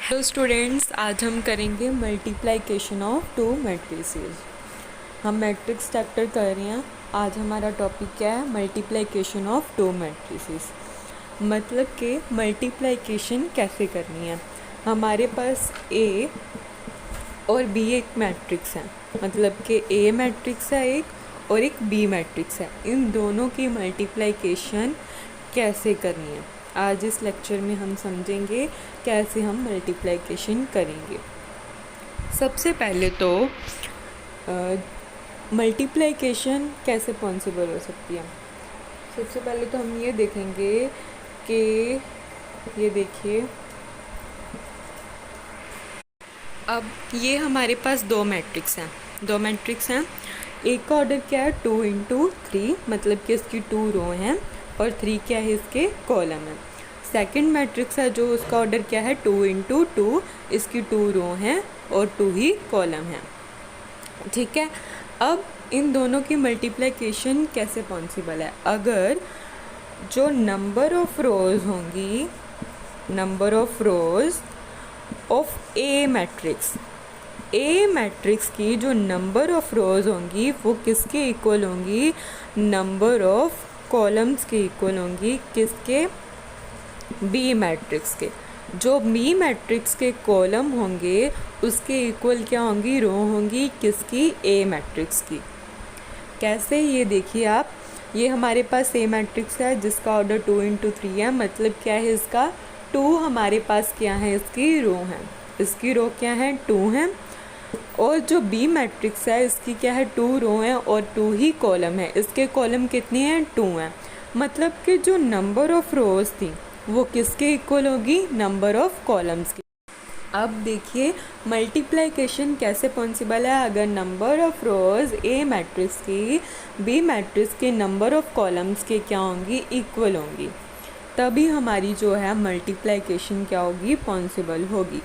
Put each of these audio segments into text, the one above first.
Hello students, आज हम करेंगे मल्टीप्लिकेशन ऑफ टू मैट्रिसेस। हम मैट्रिक्स चैप्टर कर रहे हैं। आज हमारा टॉपिक क्या है? Multiplication of to matrices. मतलब कि मल्टीप्लिकेशन कैसे करनी है। हमारे पास ए और बी एक मैट्रिक्स है, मतलब कि ए मैट्रिक्स है एक और एक बी मैट्रिक्स है। इन दोनों की मल्टीप्लिकेशन कैसे करनी है, आज इस लेक्चर में हम समझेंगे कैसे हम मल्टीप्लिकेशन करेंगे। सबसे पहले तो मल्टीप्लिकेशन कैसे पॉसिबल हो सकती है। सबसे पहले तो हम ये देखेंगे कि ये देखिए, अब ये हमारे पास दो मैट्रिक्स हैं। एक का ऑर्डर क्या है? 2 × 3, मतलब कि इसकी 2 रो हैं और 3 क्या है? इसके कॉलम है। सेकंड मैट्रिक्स है जो उसका ऑर्डर क्या है? 2 × 2, इसकी 2 रो हैं और 2 ही कॉलम हैं। ठीक है, अब इन दोनों की मल्टीप्लिकेशन कैसे पॉसिबल है? अगर जो नंबर ऑफ रोज होंगी, number of rose of A matrix की जो नंबर ऑफ रोज होंगी वो किसके इक्वल होंगी? नंबर ऑफ कॉलम्स के इक्वल होंगी। किसके? बी मैट्रिक्स के। जो बी मैट्रिक्स के कॉलम होंगे उसके इक्वल क्या होंगी? रो होंगी। किसकी? ए मैट्रिक्स की। कैसे? ये देखिए आप, ये हमारे पास ए मैट्रिक्स है जिसका ऑर्डर 2 × 3 है। मतलब क्या है इसका? 2 हमारे पास क्या है? इसकी रो है। इसकी रो क्या है? 2 है। और जो बी मैट्रिक्स है इसकी क्या है? 2 रो हैं और 2 ही कॉलम है। इसके कॉलम कितने हैं? 2 हैं। मतलब कि जो नंबर ऑफ रोज थी वो किसके इक्वल होगी? नंबर ऑफ कॉलम्स की। अब देखिए मल्टीप्लिकेशन कैसे पॉसिबल है। अगर number of rose A matrix की बी मैट्रिक्स के नंबर ऑफ कॉलम्स के क्या होंगी? इक्वल होंगी, तभी हमारी जो है मल्टीप्लिकेशन क्या होगी? पॉसिबल होगी।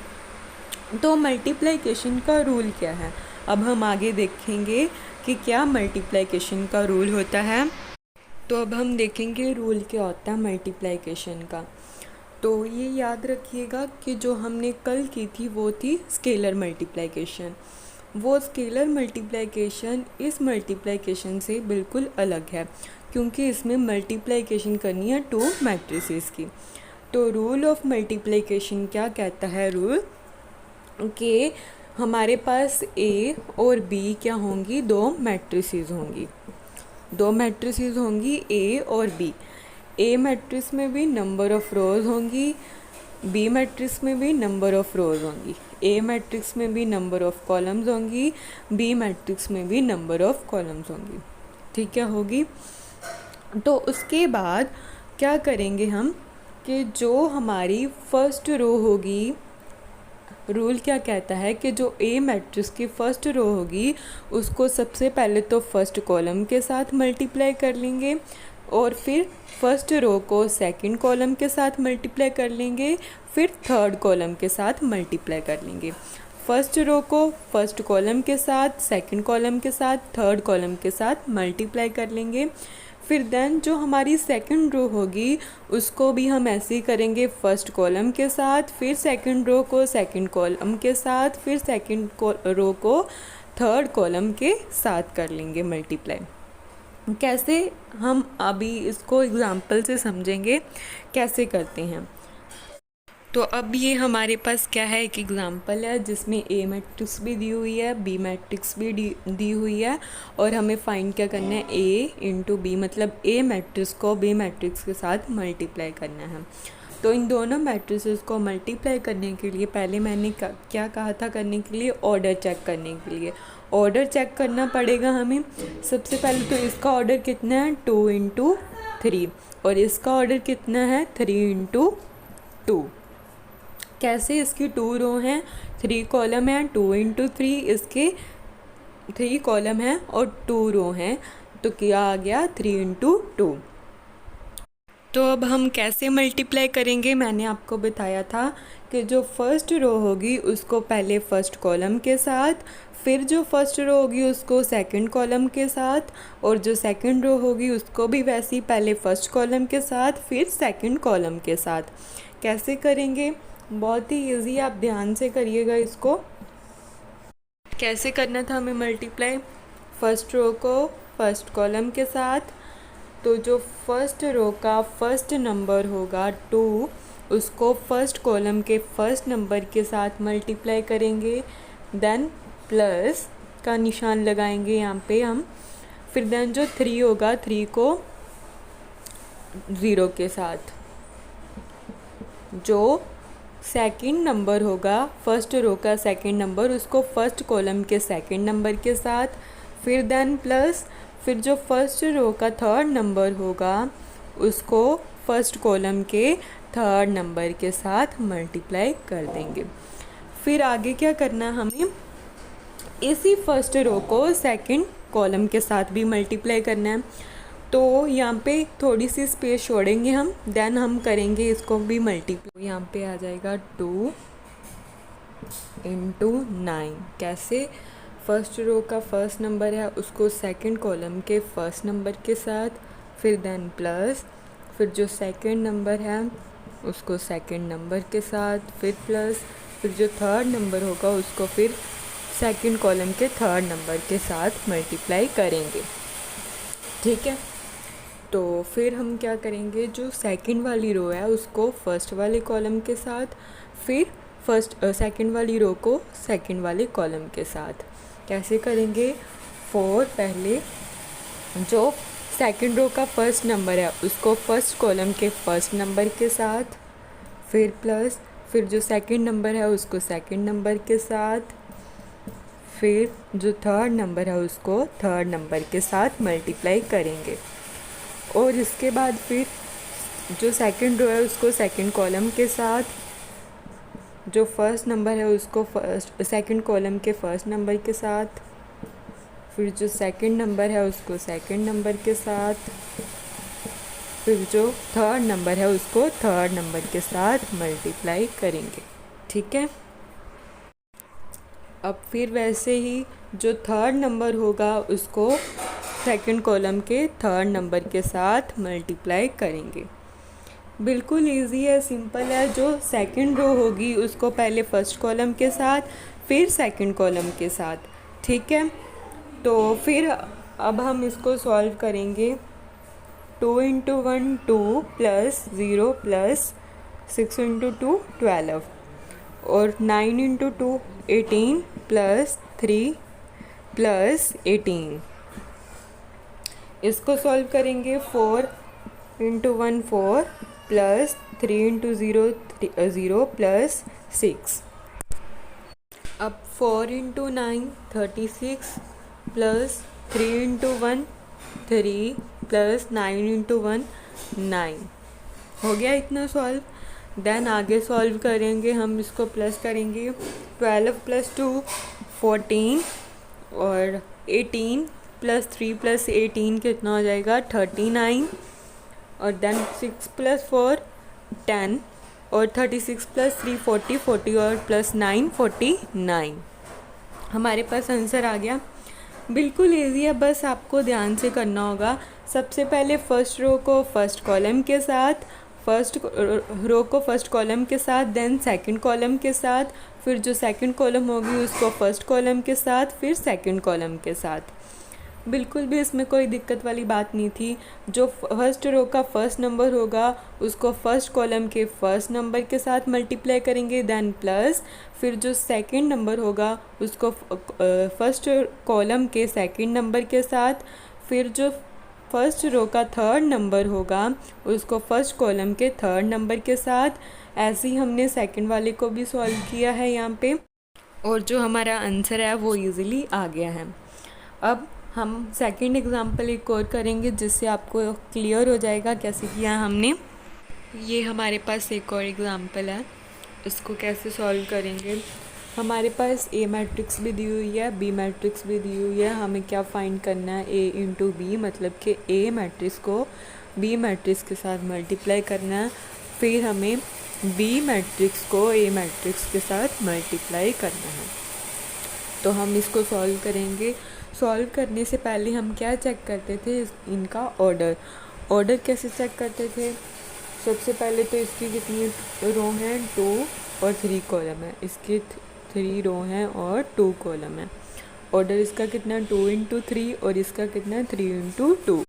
तो मल्टीप्लिकेशन का रूल क्या है, अब हम आगे देखेंगे कि क्या मल्टीप्लिकेशन का रूल होता है। तो अब हम देखेंगे रूल क्या होता है मल्टीप्लिकेशन का। तो ये याद रखिएगा कि जो हमने कल की थी वो थी स्केलर मल्टीप्लिकेशन। वो स्केलर मल्टीप्लिकेशन इस मल्टीप्लिकेशन से बिल्कुल अलग है, क्योंकि इसमें मल्टीप्लिकेशन करनी है टू मैट्रिसेस की। तो रूल ऑफ मल्टीप्लिकेशन क्या कहता है? रूल कि हमारे पास ए और बी क्या होंगी? दो मैट्रिसेस होंगी, ए और बी। ए मैट्रिक्स में भी नंबर ऑफ रोज होंगी, बी मैट्रिक्स में भी नंबर ऑफ रोज होंगी। ए मैट्रिक्स में भी नंबर ऑफ कॉलम्स होंगी, बी मैट्रिक्स में भी नंबर ऑफ कॉलम्स होंगी। ठीक है, होगी। तो उसके बाद क्या करेंगे हम कि जो हमारी फर्स्ट रो होगी, रूल क्या कहता है कि जो ए मैट्रिक्स की फर्स्ट रो होगी उसको सबसे पहले तो फर्स्ट कॉलम के साथ मल्टीप्लाई कर लेंगे और फिर फर्स्ट रो को सेकंड कॉलम के साथ मल्टीप्लाई कर लेंगे, फिर थर्ड कॉलम के साथ मल्टीप्लाई कर लेंगे। फर्स्ट रो को फर्स्ट कॉलम के साथ, सेकंड कॉलम के साथ, थर्ड कॉलम के साथ मल्टीप्लाई कर लेंगे। फिर देन जो हमारी सेकंड रो होगी उसको भी हम ऐसे ही करेंगे, फर्स्ट कॉलम के साथ, फिर सेकंड रो को सेकंड कॉलम के साथ, फिर सेकंड रो को थर्ड कॉलम के साथ कर लेंगे मल्टीप्लाई। कैसे? हम अभी इसको एग्जांपल से समझेंगे कैसे करते हैं। तो अब ये हमारे पास क्या है? एक एग्जांपल है जिसमें ए मैट्रिक्स भी दी हुई है, बी मैट्रिक्स भी दी हुई है और हमें फाइंड क्या करना है? ए × बी, मतलब ए मैट्रिक्स को बी मैट्रिक्स के साथ मल्टीप्लाई करना है। तो इन दोनों मैट्रिसेस को मल्टीप्लाई करने के लिए पहले मैंने क्या कहा था करने के लिए? ऑर्डर चेक करने के लिए। ऑर्डर चेक करना पड़ेगा हमें। सबसे पहले तो इसका ऑर्डर कितना है? 2 × 3 और इसका ऑर्डर कितना है? 3 × 2। कैसे? इसकी 2 रो हैं, 3 कॉलम हैं, 2 × 3 इसके 3 कॉलम हैं और 2 रो हैं, तो क्या आ गया? 3 × 2। तो अब हम कैसे मल्टीप्लाई करेंगे? मैंने आपको बताया था कि जो फर्स्ट रो होगी उसको पहले फर्स्ट कॉलम के साथ, फिर जो फर्स्ट रो होगी उसको सेकंड कॉलम के साथ, और जो सेकंड रो होगी उसको भी वैसे ही पहले फर्स्ट कॉलम के साथ फिर सेकंड कॉलम के साथ। कैसे करेंगे? बहुत ही इजी, आप ध्यान से करिएगा इसको। कैसे करना था हमें मल्टीप्लाई, फर्स्ट रो को फर्स्ट कॉलम के साथ, तो जो फर्स्ट रो का फर्स्ट नंबर होगा 2 उसको फर्स्ट कॉलम के फर्स्ट नंबर के साथ मल्टीप्लाई करेंगे, देन प्लस का निशान लगाएंगे यहाँ पे हम, फिर देन जो 3 होगा 3 को 0 के साथ, जो सेकंड नंबर होगा फर्स्ट रो का सेकंड नंबर उसको फर्स्ट कॉलम के सेकंड नंबर के साथ, फिर देन प्लस, फिर जो फर्स्ट रो का थर्ड नंबर होगा उसको फर्स्ट कॉलम के थर्ड नंबर के साथ मल्टीप्लाई कर देंगे। फिर आगे क्या करना है हमें, इसी फर्स्ट रो को सेकंड कॉलम के साथ भी मल्टीप्लाई करना है। तो यहाँ पे थोड़ी सी स्पेस छोड़ेंगे हम, देन हम करेंगे इसको भी मल्टीप्लाई। यहाँ पे आ जाएगा 2 × 9। कैसे, फर्स्ट रो का फर्स्ट नंबर है उसको सेकंड कॉलम के फर्स्ट नंबर के साथ, फिर देन प्लस, फिर जो सेकंड नंबर है उसको सेकंड नंबर के साथ, फिर प्लस, फिर जो थर्ड नंबर होगा उसको फिर सेकंड कॉलम के थर्ड नंबर के साथ मल्टीप्लाई करेंगे। ठीक है, तो फिर हम क्या करेंगे, जो सेकंड वाली रो है उसको फर्स्ट वाले कॉलम के साथ, फिर सेकंड वाली रो को सेकंड वाले कॉलम के साथ। कैसे करेंगे, 4 पहले जो सेकंड रो का फर्स्ट नंबर है उसको फर्स्ट कॉलम के फर्स्ट नंबर के साथ, फिर प्लस, फिर जो सेकंड नंबर है उसको सेकंड नंबर के साथ, फिर जो थर्ड नंबर है उसको थर्ड नंबर के साथ मल्टीप्लाई करेंगे। और इसके बाद फिर जो सेकंड रो है उसको सेकंड कॉलम के साथ, जो फर्स्ट नंबर है उसको फर्स्ट सेकंड कॉलम के फर्स्ट नंबर के साथ, फिर जो सेकंड नंबर है उसको सेकंड नंबर के साथ, फिर जो थर्ड नंबर है उसको थर्ड नंबर के साथ मल्टीप्लाई करेंगे। ठीक है, अब फिर वैसे ही जो थर्ड नंबर होगा उसको सेकंड कॉलम के थर्ड नंबर के साथ मल्टीप्लाई करेंगे। बिल्कुल इजी है, सिंपल है। जो सेकंड रो होगी उसको पहले फर्स्ट कॉलम के साथ, फिर सेकंड कॉलम के साथ। ठीक है, तो फिर अब हम इसको सॉल्व करेंगे। 2 × 1 2 प्लस 0 प्लस 6 × 2 12 और 9 × 2 18 प्लस 3 प्लस 18। इसको सॉल्व करेंगे। 4 × 1 4 प्लस 3 × 0 0 प्लस 6। अब 4 × 9 36 प्लस 3 × 1 3 प्लस 9 × 1 9। हो गया इतना सॉल्व। देन आगे सॉल्व करेंगे हम, इसको प्लस करेंगे। 12 + 2 14 और 18 प्लस 3 प्लस 18 कितना हो जाएगा 39। और देन 6 + 4 10 और 36 + 3 40 40 और प्लस 9 49। हमारे पास आंसर आ गया। बिल्कुल इजी है, बस आपको ध्यान से करना होगा। सबसे पहले फर्स्ट रो को फर्स्ट कॉलम के साथ, फर्स्ट रो को फर्स्ट कॉलम के साथ, देन सेकंड कॉलम के साथ, फिर जो सेकंड कॉलम होगी उसको फर्स्ट कॉलम के साथ, फिर सेकंड कॉलम के साथ। बिल्कुल भी इसमें कोई दिक्कत वाली बात नहीं थी। जो फर्स्ट रो का फर्स्ट नंबर होगा उसको फर्स्ट कॉलम के फर्स्ट नंबर के साथ मल्टीप्लाई करेंगे, देन प्लस, फिर जो सेकंड नंबर होगा उसको फर्स्ट कॉलम के सेकंड नंबर के साथ, फिर जो फर्स्ट रो का थर्ड नंबर होगा उसको फर्स्ट कॉलम के थर्ड नंबर के साथ। ऐसे ही हमने सेकंड वाले को भी सॉल्व किया है यहाँ पे, और जो हमारा आंसर है वो इजीली आ गया है। अब हम सेकंड एग्जांपल एक और करेंगे जिससे आपको क्लियर हो जाएगा कैसे किया हमने। ये हमारे पास एक और एग्जांपल है, इसको कैसे सॉल्व करेंगे। हमारे पास ए मैट्रिक्स भी दी हुई है, बी मैट्रिक्स भी दी हुई है। हमें क्या फाइंड करना है, ए × बी, मतलब कि ए मैट्रिक्स को बी मैट्रिक्स के साथ मल्टीप्लाई करना है, फिर हमें बी मैट्रिक्स को ए मैट्रिक्स के साथ मल्टीप्लाई करना है। तो हम इसको सॉल्व करेंगे। सॉल्व करने से पहले हम क्या चेक करते थे, इनका ऑर्डर कैसे चेक करते थे। सबसे पहले तो इसकी कितनी रो हैं 2, और 3 कॉलम है, इसके 3 रो हैं और 2 कॉलम है। ऑर्डर इसका कितना 2 × 3 और इसका कितना 3 × 2।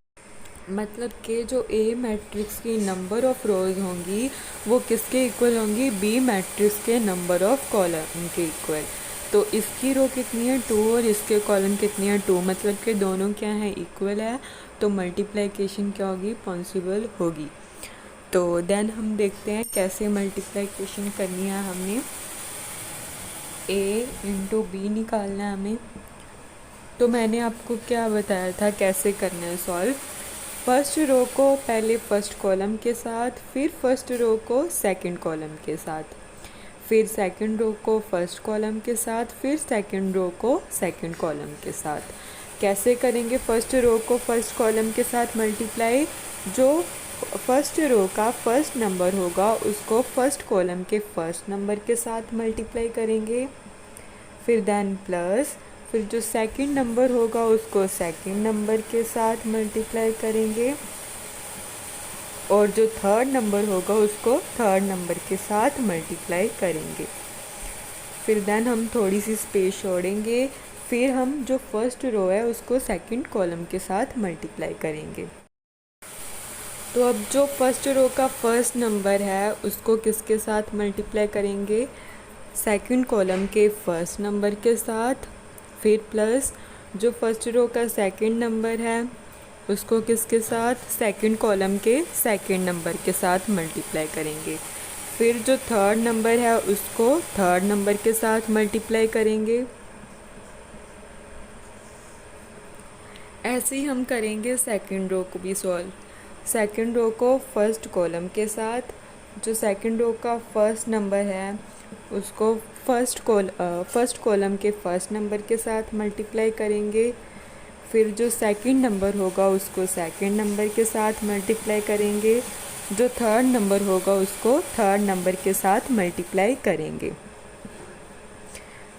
मतलब कि जो ए मैट्रिक्स की नंबर ऑफ़ रोज़ होंगी वो किसके इक्वल होंगी, बी मैट्रिक्स के नंबर ऑफ़ कॉलम के इक्वल। तो इसकी रो कितनी है 2 और इसके कॉलम कितनी है 2, मतलब कि दोनों क्या है इक्वल है, तो मल्टीप्लिकेशन क्या होगी पॉसिबल होगी। तो देन हम देखते हैं कैसे मल्टीप्लिकेशन करनी है। हमने ए इंटू बी निकालना है हमें। तो मैंने आपको क्या बताया था कैसे करना है सॉल्व। फर्स्ट रो को पहले फर्स्ट कॉलम के साथ, फिर फर्स्ट रो को सेकंड कॉलम के साथ, फिर सेकंड रो को फर्स्ट कॉलम के साथ, फिर सेकंड रो को सेकंड कॉलम के साथ। कैसे करेंगे फर्स्ट रो को फर्स्ट कॉलम के साथ मल्टीप्लाई, जो फर्स्ट रो का फर्स्ट नंबर होगा उसको फर्स्ट कॉलम के फर्स्ट नंबर के साथ मल्टीप्लाई करेंगे, फिर देन प्लस, फिर जो सेकंड नंबर होगा उसको सेकंड नंबर के साथ मल्टीप्लाई करेंगे, और जो थर्ड नंबर होगा उसको थर्ड नंबर के साथ मल्टीप्लाई करेंगे। फिर देन हम थोड़ी सी स्पेस छोड़ेंगे, फिर हम जो फर्स्ट रो है उसको सेकंड कॉलम के साथ मल्टीप्लाई करेंगे। तो अब जो फर्स्ट रो का फर्स्ट नंबर है उसको किसके साथ मल्टीप्लाई करेंगे, सेकंड कॉलम के फर्स्ट नंबर के साथ, फिर प्लस जो फर्स्ट रो का सेकंड नंबर है उसको किसके साथ, सेकंड कॉलम के सेकंड नंबर के साथ मल्टीप्लाई करेंगे, फिर जो थर्ड नंबर है उसको थर्ड नंबर के साथ मल्टीप्लाई करेंगे। ऐसे ही हम करेंगे सेकंड रो को भी सॉल्व। सेकंड रो को फर्स्ट कॉलम के साथ, जो सेकंड रो का फर्स्ट नंबर है उसको फर्स्ट कॉलम के फर्स्ट नंबर के साथ मल्टीप्लाई करेंगे, फिर जो सेकंड नंबर होगा उसको सेकंड नंबर के साथ मल्टीप्लाई करेंगे, जो थर्ड नंबर होगा उसको थर्ड नंबर के साथ मल्टीप्लाई करेंगे।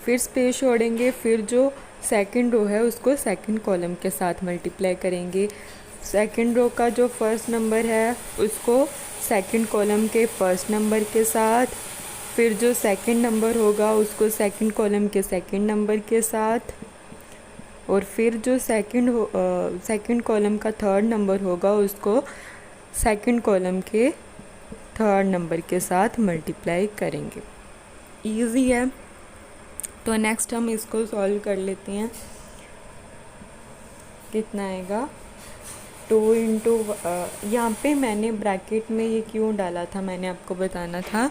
फिर स्पेस छोड़ेंगे, फिर जो सेकंड रो है उसको सेकंड कॉलम के साथ मल्टीप्लाई करेंगे। सेकंड रो का जो फर्स्ट नंबर है उसको सेकंड कॉलम के फर्स्ट नंबर के साथ, फिर जो सेकंड नंबर होगा उसको सेकंड कॉलम के सेकंड नंबर के साथ, और फिर जो सेकंड कॉलम का थर्ड नंबर होगा उसको सेकंड कॉलम के थर्ड नंबर के साथ मल्टीप्लाई करेंगे। इजी है। तो नेक्स्ट हम इसको सॉल्व कर लेते हैं। कितना आएगा 2 इंटू, यहाँ पे मैंने ब्रैकेट में ये क्यों डाला था, मैंने आपको बताना था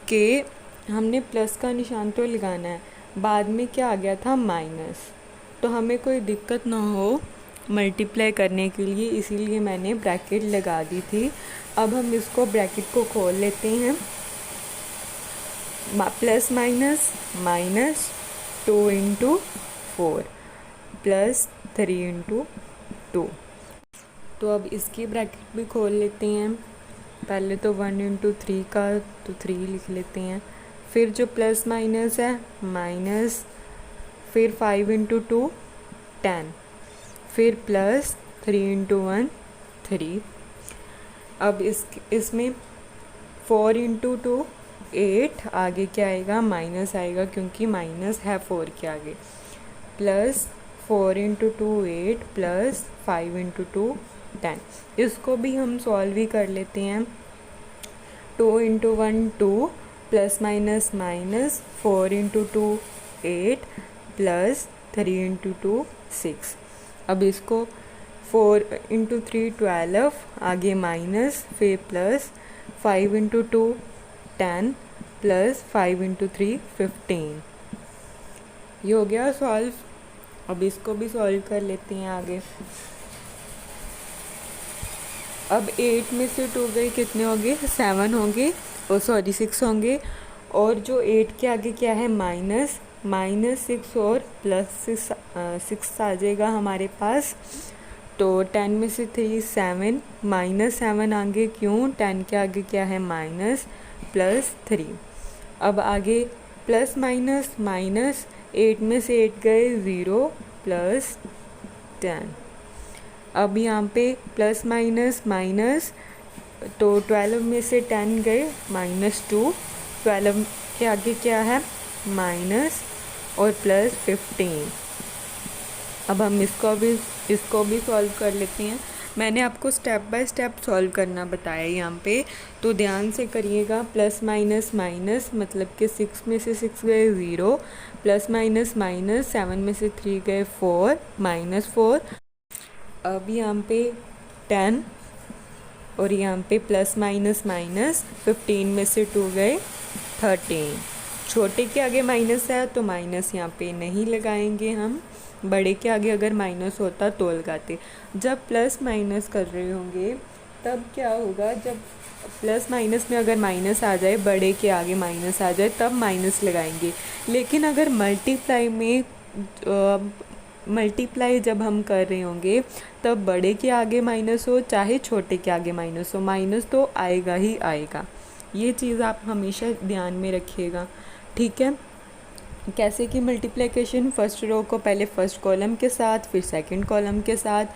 कि हमने प्लस का निशान तो लगाना है, बाद में क्या आ गया था माइनस, तो हमें कोई दिक्कत ना हो मल्टीप्लाई करने के लिए, इसीलिए मैंने ब्रैकेट लगा दी थी। अब हम इसको ब्रैकेट को खोल लेते हैं। Plus minus minus 2 into 4 plus 3 into 2। तो अब इसकी ब्रैकेट भी खोल लेते हैं। पहले तो 1 इंटू 3 का तो 3 लिख लेते हैं, फिर जो प्लस माइनस है माइनस, फिर 5 इंटू 2 10, फिर प्लस 3 इंटू 1 3। अब इसमें 4 इंटू 2 8, आगे क्या आएगा माइनस आएगा क्योंकि माइनस है 4 के आगे, प्लस 4 इंटू 2 8 प्लस 5 इंटू 2 10। इसको भी हम सॉल्व ही कर लेते हैं। 2 into 1 2 plus minus minus, 4 into 2 8 plus 3 into 2 6। अब इसको 4 इंटू 3 12, आगे माइनस, फिर प्लस 5 इंटू 2 10 प्लस 5 इंटू 3 15। ये हो गया सॉल्व। अब इसको भी सॉल्व कर लेते हैं आगे। अब 8 में से 2 गए, कितने होंगे 7 होंगे, ओ सॉरी 6 होंगे, और जो 8 के आगे क्या है माइनस, माइनस 6 और प्लस 6 आ जाएगा हमारे पास। तो 10 में से 3 7, माइनस 7 आगे, क्यों 10 के आगे क्या है माइनस, प्लस 3। अब आगे प्लस माइनस माइनस, 8 में से 8 गए 0 प्लस 10। अब यहाँ पे प्लस माइनस माइनस, तो 12 में से 10 गए -2, 12 के आगे क्या है, माइनस और प्लस 15। अब हम इसको भी सॉल्व कर लेते हैं। मैंने आपको स्टेप बाय स्टेप सॉल्व करना बताया यहाँ पे, तो ध्यान से करिएगा। प्लस माइनस माइनस मतलब कि 6 में से 6 गए 0, प्लस माइनस माइनस 7 में से 3 गए 4, -4। अब यहाँ पे 10 और यहाँ पे प्लस माइनस माइनस 15 में से 2 गए 13। छोटे के आगे माइनस है तो माइनस यहाँ पे नहीं लगाएंगे हम, बड़े के आगे अगर माइनस होता तो लगाते। जब प्लस माइनस कर रहे होंगे तब क्या होगा, जब प्लस माइनस में अगर माइनस आ जाए, बड़े के आगे माइनस आ जाए तब माइनस लगाएंगे। लेकिन अगर मल्टीप्लाई जब हम कर रहे होंगे तब बड़े के आगे माइनस हो चाहे छोटे के आगे माइनस हो, माइनस तो आएगा ही आएगा। ये चीज़ आप हमेशा ध्यान में रखिएगा, ठीक है। कैसे कि मल्टीप्लिकेशन, फर्स्ट रो को पहले फर्स्ट कॉलम के साथ, फिर सेकंड कॉलम के साथ,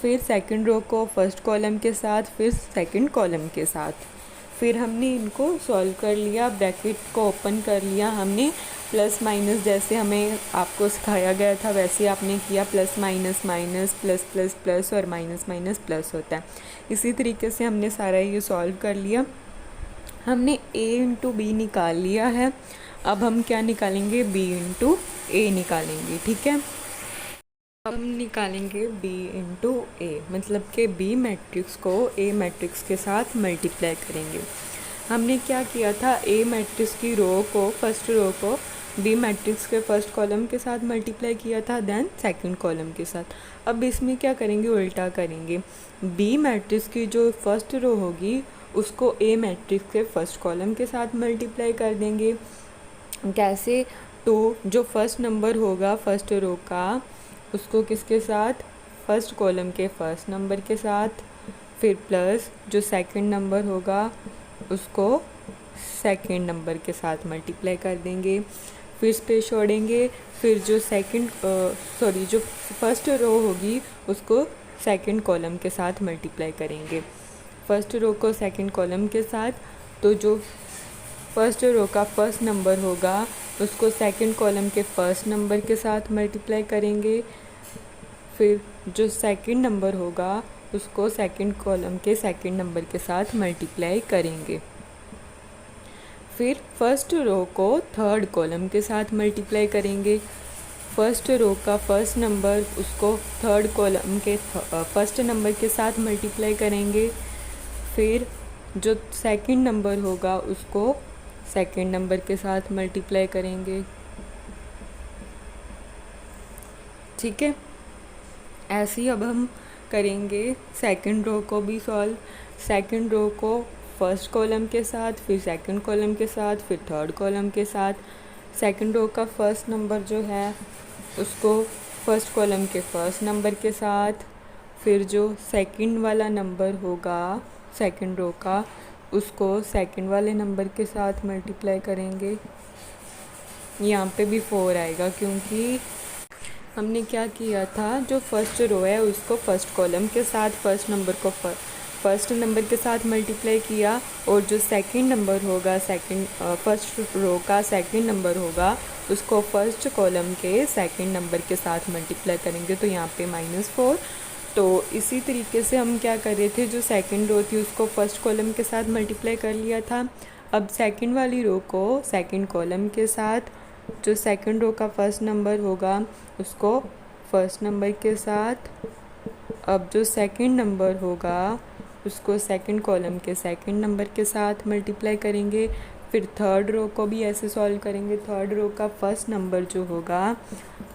फिर सेकंड रो को फर्स्ट कॉलम के साथ, फिर सेकंड कॉलम के साथ। फिर हमने इनको सॉल्व कर लिया, ब्रैकेट को ओपन कर लिया हमने। प्लस माइनस जैसे हमें आपको सिखाया गया था वैसे आपने किया, plus minus minus, plus plus plus और माइनस माइनस प्लस होता है। इसी तरीके से हमने सारा ये सॉल्व कर लिया। हमने a इंटू बी निकाल लिया है। अब हम क्या निकालेंगे, b इंटू ए निकालेंगे, ठीक है। अब हम निकालेंगे b इंटू ए, मतलब कि b मैट्रिक्स को a मैट्रिक्स के साथ मल्टीप्लाई करेंगे। हमने क्या किया था, a मैट्रिक्स की रो को, फर्स्ट रो को b मैट्रिक्स के फर्स्ट कॉलम के साथ मल्टीप्लाई किया था, देन सेकंड कॉलम के साथ। अब इसमें क्या करेंगे, उल्टा करेंगे। b मैट्रिक्स की जो फर्स्ट रो होगी उसको a मैट्रिक्स के फर्स्ट कॉलम के साथ मल्टीप्लाई कर देंगे। कैसे, तो जो फर्स्ट नंबर होगा फर्स्ट रो का उसको किसके साथ, फर्स्ट कॉलम के फर्स्ट नंबर के साथ, फिर प्लस जो सेकंड नंबर होगा उसको सेकंड नंबर के साथ मल्टीप्लाई कर देंगे, फिर स्पेस छोड़ेंगे। फिर जो जो फर्स्ट रो होगी उसको सेकंड कॉलम के साथ मल्टीप्लाई करेंगे, फर्स्ट रो को सेकंड कॉलम के साथ। तो जो फर्स्ट रो का फर्स्ट नंबर होगा उसको सेकंड कॉलम के फर्स्ट नंबर के साथ मल्टीप्लाई करेंगे, फिर जो सेकंड नंबर होगा उसको सेकंड कॉलम के सेकंड नंबर के साथ मल्टीप्लाई करेंगे, फिर फर्स्ट रो को थर्ड कॉलम के साथ मल्टीप्लाई करेंगे। फर्स्ट रो का फर्स्ट नंबर उसको थर्ड कॉलम के फर्स्ट नंबर के साथ मल्टीप्लाई करेंगे, फिर जो सेकंड नंबर होगा उसको सेकंड नंबर के साथ मल्टीप्लाई करेंगे, ठीक है। ऐसे ही अब हम करेंगे सेकंड रो को भी सॉल्व। सेकंड रो को फर्स्ट कॉलम के साथ, फिर सेकंड कॉलम के साथ, फिर थर्ड कॉलम के साथ। सेकंड रो का फर्स्ट नंबर जो है उसको फर्स्ट कॉलम के फर्स्ट नंबर के साथ, फिर जो सेकंड वाला नंबर होगा सेकंड रो का उसको सेकंड वाले नंबर के साथ मल्टीप्लाई करेंगे। यहाँ पे भी 4 आएगा क्योंकि हमने क्या किया था, जो फर्स्ट रो है उसको फर्स्ट कॉलम के साथ फर्स्ट नंबर को फर्स्ट नंबर के साथ मल्टीप्लाई किया, और जो सेकंड नंबर होगा फर्स्ट रो का सेकंड नंबर होगा उसको फर्स्ट कॉलम के सेकंड नंबर के साथ मल्टीप्लाई करेंगे, तो यहाँ पे -4। तो इसी तरीके से हम क्या कर रहे थे, जो सेकंड रो थी उसको फर्स्ट कॉलम के साथ मल्टीप्लाई कर लिया था। अब सेकंड वाली रो को सेकंड कॉलम के साथ, जो सेकंड रो का फर्स्ट नंबर होगा उसको फर्स्ट नंबर के साथ, अब जो सेकंड नंबर होगा उसको सेकंड कॉलम के सेकंड नंबर के साथ मल्टीप्लाई करेंगे। फिर थर्ड रो को भी ऐसे सॉल्व करेंगे। थर्ड रो का फर्स्ट नंबर जो होगा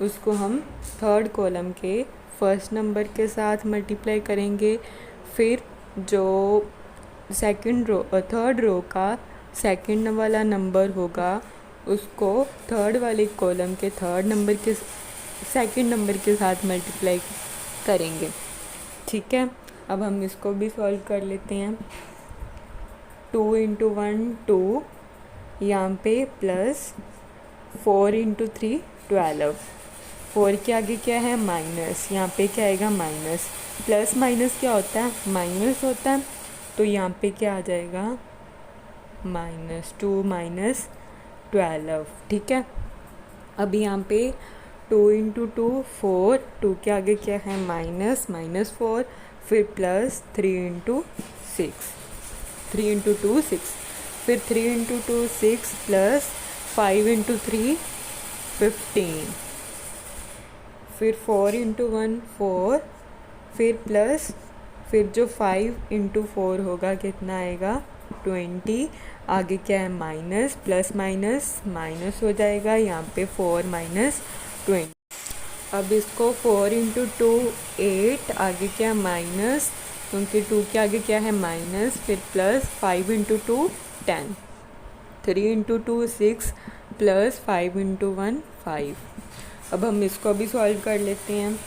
उसको हम थर्ड कॉलम के फर्स्ट नंबर के साथ मल्टीप्लाई करेंगे। फिर जो थर्ड रो का सेकंड वाला नंबर होगा उसको थर्ड वाले कॉलम के थर्ड नंबर के सेकंड नंबर के साथ मल्टीप्लाई करेंगे, ठीक है। अब हम इसको भी सॉल्व कर लेते हैं। 2 × 1 2, यहाँ पे प्लस 4 × 3 12। 4 के आगे क्या है, माइनस, यहाँ पे क्या आएगा माइनस। प्लस माइनस क्या होता है, माइनस होता है, तो यहाँ पे क्या आ जाएगा -2 - 12, ठीक है। अब यहाँ पे 2 इंटू 2 4, 2 के आगे क्या है माइनस, -4, फिर प्लस 3 इंटू 6, 3 इंटू 2 6, फिर 3 इंटू 2 6 प्लस 5 इंटू 3 15, फिर 4 इंटू 1 4, फिर प्लस, फिर जो 5 इंटू 4 होगा कितना आएगा 20, आगे क्या है माइनस, प्लस माइनस माइनस हो जाएगा, यहाँ पे 4 माइनस 20। अब इसको 4 इंटू 2 8, आगे क्या है माइनस, क्योंकि 2 के आगे क्या है माइनस, फिर plus 5 into 2 10, 3 into 2 6, plus 5 into 1 5। अब हम इसको भी सॉल्व कर लेते हैं।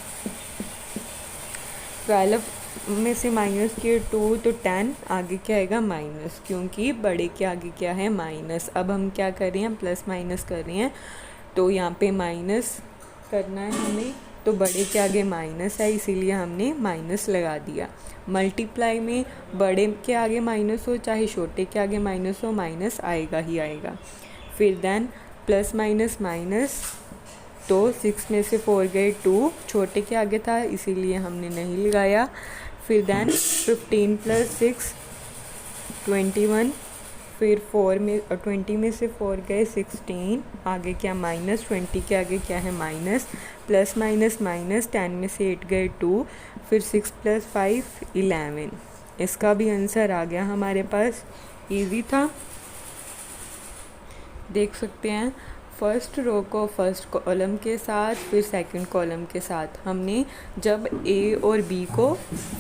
12 में से माइनस किए 2 तो 10, आगे क्या आएगा माइनस, क्योंकि बड़े के आगे क्या है माइनस। अब हम क्या कर रहे हैं प्लस माइनस कर रहे हैं, तो यहाँ पे माइनस करना है हमें, तो बड़े के आगे माइनस है इसीलिए हमने माइनस लगा दिया। मल्टीप्लाई में बड़े के आगे माइनस हो चाहे छोटे के आगे माइनस हो, माइनस आएगा ही आएगा। फिर देन प्लस माइनस माइनस, तो 6 में से 4 गए 2, छोटे के आगे था इसीलिए हमने नहीं लगाया। फिर देन 15 प्लस 6 21, फिर 20 में से 4 गए 16, आगे क्या माइनस, 20 के आगे क्या है माइनस, प्लस माइनस माइनस, 10 में से 8 गए 2, फिर 6 प्लस 5 11। इसका भी आंसर आ गया हमारे पास, इजी था, देख सकते हैं। फर्स्ट रो को फर्स्ट कॉलम के साथ, फिर सेकंड कॉलम के साथ हमने जब ए और बी को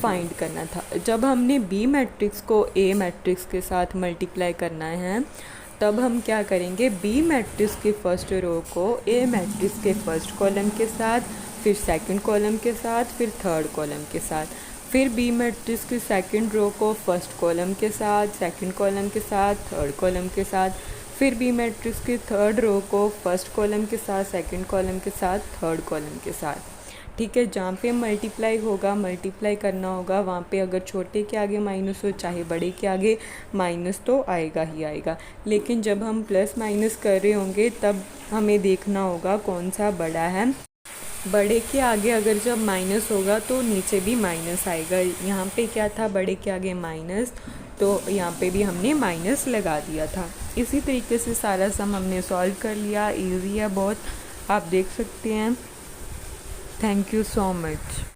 फाइंड करना था, जब हमने बी मैट्रिक्स को ए मैट्रिक्स के साथ मल्टीप्लाई करना है, तब हम क्या करेंगे, बी मैट्रिक्स की फर्स्ट रो को ए मैट्रिक्स के फर्स्ट कॉलम के साथ, फिर सेकंड कॉलम के साथ, फिर थर्ड कॉलम के साथ, फिर बी मैट्रिक्स की सेकंड रो को फर्स्ट कॉलम के साथ, सेकंड कॉलम के साथ, थर्ड कॉलम के साथ, फिर बी मैट्रिक्स की थर्ड रो को फर्स्ट कॉलम के साथ, सेकंड कॉलम के साथ, थर्ड कॉलम के साथ, ठीक है। जहाँ पे मल्टीप्लाई होगा, मल्टीप्लाई करना होगा, वहाँ पे अगर छोटे के आगे माइनस हो चाहे बड़े के आगे माइनस तो आएगा ही आएगा। लेकिन जब हम प्लस माइनस कर रहे होंगे तब हमें देखना होगा कौन सा बड़ा है। बड़े के आगे अगर जब माइनस होगा तो नीचे भी माइनस आएगा। यहाँ पे क्या था, बड़े के आगे माइनस, तो यहाँ पे भी हमने माइनस लगा दिया था। इसी तरीके से सारा सम हमने सॉल्व कर लिया, इजी है बहुत, आप देख सकते हैं। Thank you so much.